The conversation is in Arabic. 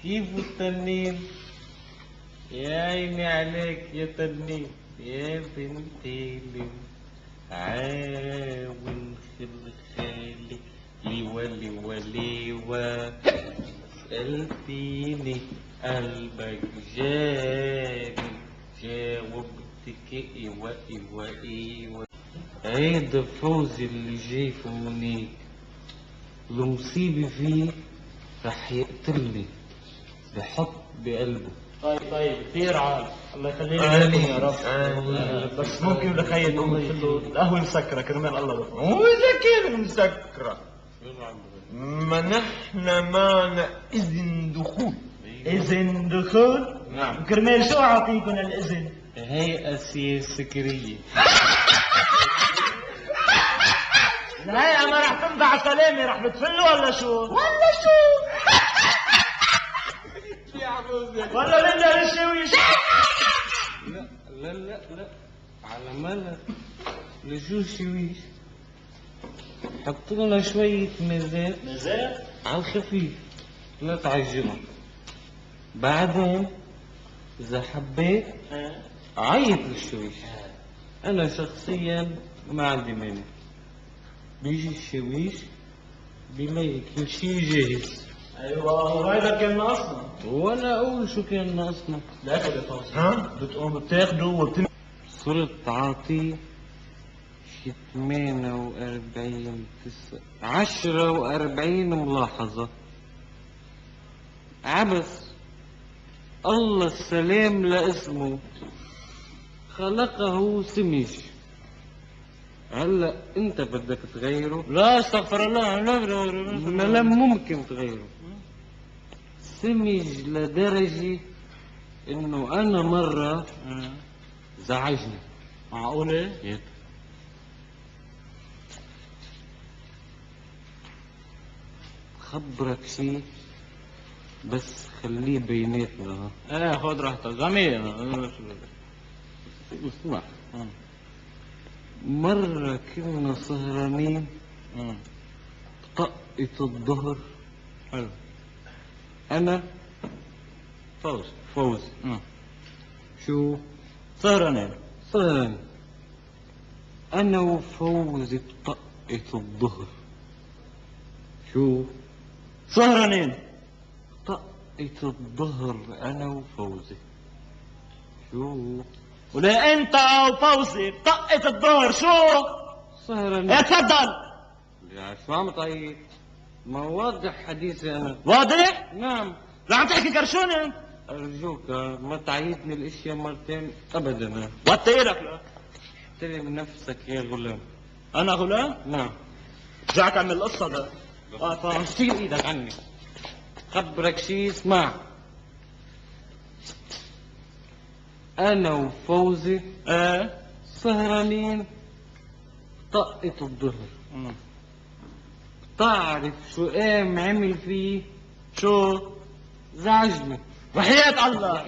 كيف التنين؟ يا عيني عليك يا تنين يا بنتي عاون خلخالي ليوا ليوا ليوا سألتيني قلبك جاني جاوبتك ايوا ايوا ايوا. عيد فوزي اللي جاي فونيك المصيبة فيه رح يقتلني بحط بقلبه. طيب كثير عال، الله يخلي لي لكم يا رب. بس ممكن نخيل نقول له القهوة مسكرة كرمال الله بفضل. وإذا كان مسكرة ما نحن معنا إذن دخول. إذن دخول؟ نعم. كرمال شو أعطيكم الإذن؟ هيئة سكرية. الهيئة ما رح تنبع سلامة، رح بتفلوا ولا شو؟ ولا بدنا نشويش؟ لا لا لا لا على مالك لشو شويش. حط لنا شوية مزاج على الخفيف لا تعجنهم. بعدين إذا حبيت عيط للشويش. أنا شخصيا ما عندي مانع. بيجي الشويش بيلاقي كل شي جاهز. ايوه وهذا كان ناقصنا. ولا أقول شو كان ناقصنا. لا يا فوزي. ها؟ بتقوم بتاخدوا صرت تعاطيه شي 48 10 و40 ملاحظة. عبس الله السلام لاسمه خلقه سمج. هلا انت بدك تغيره؟ لا استغفر الله ما ممكن تغيره. سمج لدرجة انه انا مرة زعجني. معقولة؟ هيك خبرك شي بس خليه بيناتنا. ايه خذ راحتك جميل. اسمع مرة كنا سهرانين طقت الظهر. حلو. انا فوز. شو سهرانين. سهران انا وفوزي طقت الظهر. شو سهرانين. طقت الظهر انا وفوزي. شو ولا انت وفوزي طقت الظهر شو؟ سهرانين. ايه تفضل. يا شو عم تعيط؟ ما واضح حديثي انا. واضح؟ نعم. لا عم تحكي كرشونة؟ ارجوك ما تعيطني الاشياء مرتين ابدا. وطي ايدك لا. احترم نفسك يا غلام. انا غلام؟ نعم. رجعك اعمل القصة ده. فاهم. شيل ايدك عني. خبرك شي اسمع. انا وفوزي ايه سهرانين طقت الظهر. تعرف شو قام عمل فيه؟ شو؟ زعجني. وحياة الله